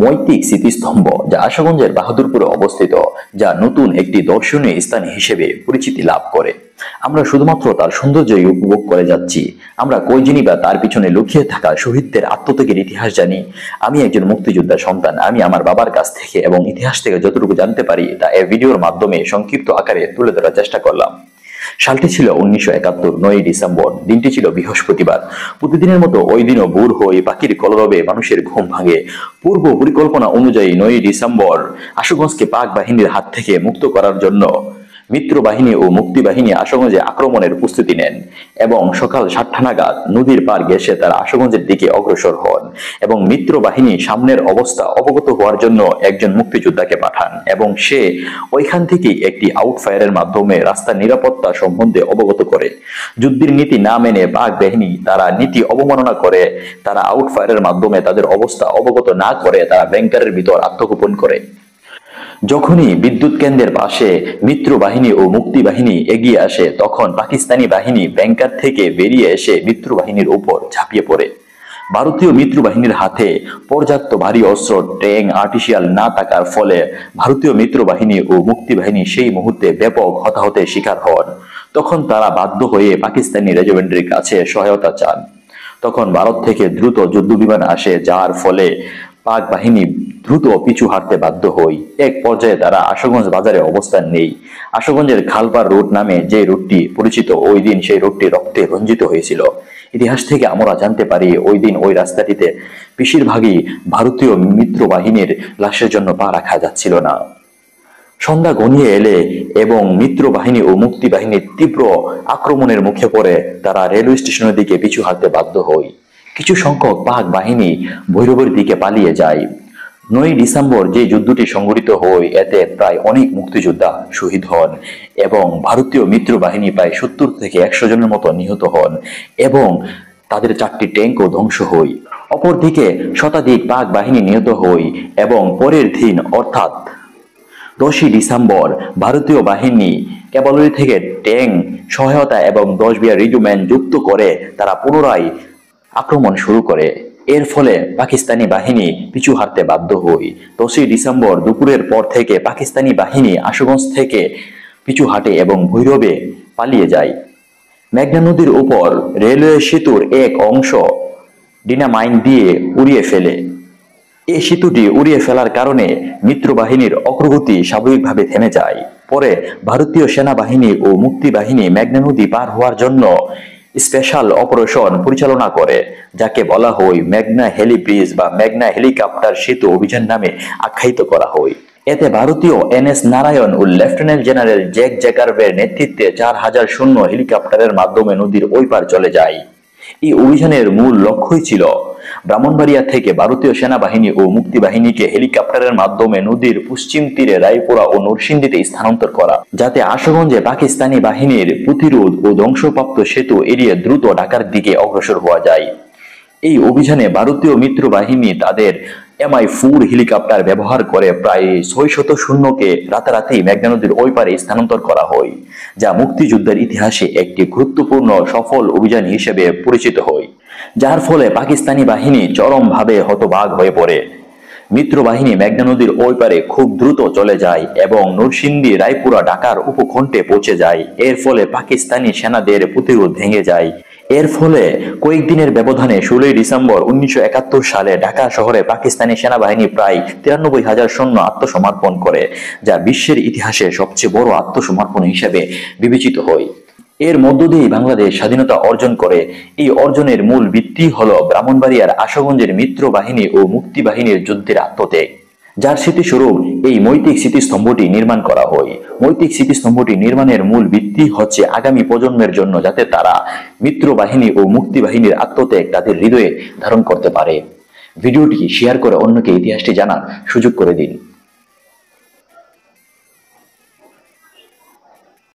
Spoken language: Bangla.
মৈত্রিক স্মৃতিস্তম্ভ যা আশুগঞ্জের বাহাদুরপুরে অবস্থিত, যা নতুন একটি দর্শনীয় স্থান হিসেবে পরিচিতি লাভ করে। আমরা শুধুমাত্র তার সৌন্দর্যই উপভোগ করে যাচ্ছি, আমরা কয়জনই বা তার পিছনে লুকিয়ে থাকা শহীদদের আত্মত্যাগের ইতিহাস জানি। আমি একজন মুক্তিযোদ্ধার সন্তান। আমি আমার বাবার কাছ থেকে এবং ইতিহাস থেকে যতটুকু জানতে পারি তা এই ভিডিওর মাধ্যমে সংক্ষিপ্ত আকারে তুলে ধরার চেষ্টা করলাম। সালটি ছিল 1971, 9ই ডিসেম্বর। দিনটি ছিল বৃহস্পতিবার। প্রতিদিনের মতো ওই দিনও ভোর হয়ে পাখির কলরবে মানুষের ঘুম ভাঙে। পূর্ব পরিকল্পনা অনুযায়ী 9ই ডিসেম্বর আশুগঞ্জকে পাক বাহিনীর হাত থেকে মুক্ত করার জন্য মিত্র বাহিনী ও মুক্তি বাহিনী আশুগঞ্জে আক্রমণের প্রস্তুতি নেন এবং সকাল 7টা নাগাদ নদীর পার ঘেঁষে তারা আশুগঞ্জের দিকে অগ্রসর হন এবং মিত্র বাহিনী সামনের অবস্থা অবগত হওয়ার জন্য একজন মুক্তিযোদ্ধাকে পাঠান এবং সে ওইখান থেকেই একটি আউটফায়ারের মাধ্যমে রাস্তার নিরাপত্তা সম্বন্ধে অবগত করে। যুদ্ধের নীতি না মেনে পাক বাহিনী তারা নীতি অবমাননা করে, তারা আউটফায়ারের মাধ্যমে তাদের অবস্থা অবগত না করে তারা ব্যাংকারের ভিতর আত্মগোপন করে। যখনই বিদ্যুৎ কেন্দ্রের পাশে মিত্র বাহিনী ও মুক্তি বাহিনী এগিয়ে আসে, তখন পাকিস্তানি বাহিনী ব্যাংকার থেকে বেরিয়ে এসে মিত্র বাহিনীর উপর ঝাঁপিয়ে পড়ে। ভারতীয় মিত্র বাহিনীর হাতে পর্যাপ্ত ভারী অস্ত্র, ট্যাঙ্ক, আর্টিফিশিয়াল না থাকার ফলে ভারতীয় মিত্র বাহিনী ও মুক্তি বাহিনী সেই মুহূর্তে ব্যাপক হতাহতের শিকার হন। তখন তারা বাধ্য হয়ে পাকিস্তানি রেজিমেন্টের কাছে সহায়তা চান। তখন ভারত থেকে দ্রুত যুদ্ধ বিমান আসে, যার ফলে পাক বাহিনী দ্রুত পিছু হাঁটতে বাধ্য হয়। এক পর্যায়ে তারা আশুগঞ্জ বাজারে অবস্থান নেই। আশুগঞ্জের খালপার রোড নামে যে রোডটি পরিচিত, ওই দিন সেই রোডটি রক্তে রঞ্জিত হয়েছিল। ইতিহাস থেকে আমরা জানতে পারি ওই দিন ওই রাস্তাটিতে বেশিরভাগই ভারতীয় মিত্র বাহিনীর লাশের জন্য পা রাখা যাচ্ছিল না। সন্ধ্যা ঘনিয়ে এলে এবং মিত্র বাহিনী ও মুক্তি বাহিনীর তীব্র আক্রমণের মুখে পড়ে তারা রেলওয়ে স্টেশনের দিকে পিছু হাঁটতে বাধ্য হয়। কিছু সংখ্যক পাক বাহিনী ভৈরবের দিকে পালিয়ে যায়। 9ই ডিসেম্বর যে যুদ্ধটি সংঘটিত হয় এতে প্রায় অনেক মুক্তিযোদ্ধা শহীদ হন এবং ভারতীয় মিত্র বাহিনী প্রায় 70 থেকে 100 জনের মতো নিহত হন এবং তাদের 4টি ট্যাঙ্কও ধ্বংস হয়। অপরদিকে শতাধিক পাক বাহিনী নিহত হয় এবং পরের দিন অর্থাৎ 10ই ডিসেম্বর ভারতীয় বাহিনী ক্যাভালরি থেকে ট্যাঙ্ক সহায়তা এবং 10 বিআর রেজিমেন্ট যুক্ত করে তারা পুনরায় আক্রমণ শুরু করে। এর ফলে পাকিস্তানি বাহিনী পিছু হাঁটতে বাধ্য হয়। 10ই ডিসেম্বর দুপুরের পর থেকে পাকিস্তানি বাহিনী আশুগঞ্জ থেকে পিছু হাঁটে এবং ভৈরবে পালিয়ে যায়। মেঘনা নদীর উপর রেলওয়ে সেতুর এক অংশ ডিনামাইট দিয়ে উড়িয়ে ফেলে। এই সেতুটি উড়িয়ে ফেলার কারণে মিত্র বাহিনীর অগ্রগতি স্বাভাবিকভাবে থেমে যায়। পরে ভারতীয় সেনাবাহিনী ও মুক্তি বাহিনী মেঘনা নদী পার হওয়ার জন্য স্পেশাল অপারেশন পরিচালনা করে, যাকে বলা হয় মেঘনা হেলি ব্রিজ বা মেঘনা হেলিকপ্টার সেতু অভিযান নামে আখ্যায়িত করা হয়। এতে ভারতীয় NS নারায়ণ ও লেফটেন্যান্ট জেনারেল জ্যাক জ্যাকারবের নেতৃত্বে 4000 সৈন্য হেলিকপ্টারের মাধ্যমে নদীর ওই পার চলে যায়। এই অভিযানের মূল লক্ষ্যই ছিল ব্রাহ্মণবাড়িয়া থেকে ভারতীয় সেনাবাহিনী ও মুক্তি বাহিনীকে হেলিকপ্টারের মাধ্যমে নদীর পশ্চিম তীরে রায়পুরা ও নরসিংদীতে স্থানান্তর করা, যাতে আশুগঞ্জে পাকিস্তানি বাহিনীর প্রতিরোধ ও ধ্বংসপ্রাপ্ত সেতু এড়িয়ে দ্রুত ঢাকার দিকে অগ্রসর হওয়া যায়। এই অভিযানে ভারতীয় মিত্র বাহিনী তাদের MI-4 হেলিকপ্টার ব্যবহার করে প্রায় 600 সৈন্যকে রাতারাতি মেঘনা নদীর ওই পারে স্থানান্তর করা হয়, যা মুক্তিযুদ্ধের ইতিহাসে একটি গুরুত্বপূর্ণ সফল অভিযান হিসেবে পরিচিত হয়, যার ফলে পাকিস্তানি বাহিনী চরমভাবে হতবাক হয়ে পড়ে। মিত্র বাহিনী মেঘনা নদীর ওই পারে খুব দ্রুত চলে যায় এবং নরসিংদী, রায়পুরা, ঢাকার উপকণ্ঠে পৌঁছে যায়। এর ফলে পাকিস্তানি সেনাদের প্রতিরোধ ভেঙে যায়। এর ফলে কয়েকদিনের ব্যবধানে 16ই ডিসেম্বর 1971 সালে ঢাকা শহরে পাকিস্তানি সেনাবাহিনী প্রায় 93,000 সৈন্য আত্মসমর্পণ করে, যা বিশ্বের ইতিহাসে সবচেয়ে বড় আত্মসমর্পণ হিসেবে বিবেচিত হয়। এর মধ্য দিয়ে বাংলাদেশ স্বাধীনতা অর্জন করে। এই অর্জনের মূল ভিত্তি হলো ব্রাহ্মণবাড়িয়ার আশুগঞ্জের মিত্র বাহিনী ও মুক্তি বাহিনীর যুদ্ধের আত্মত্যাগ, যার স্মৃতিস্বরূপ এই মৈত্রিক স্মৃতিস্তম্ভটি নির্মাণ করা হয়। মৈত্রিক স্মৃতিস্তম্ভটি নির্মাণের মূল ভিত্তি হচ্ছে আগামী প্রজন্মের জন্য, যাতে তারা মিত্র বাহিনী ও মুক্তি বাহিনীর আত্মত্যাগ তাদের হৃদয়ে ধারণ করতে পারে। ভিডিওটি শেয়ার করে অন্যকে ইতিহাসটি জানার সুযোগ করে দিন।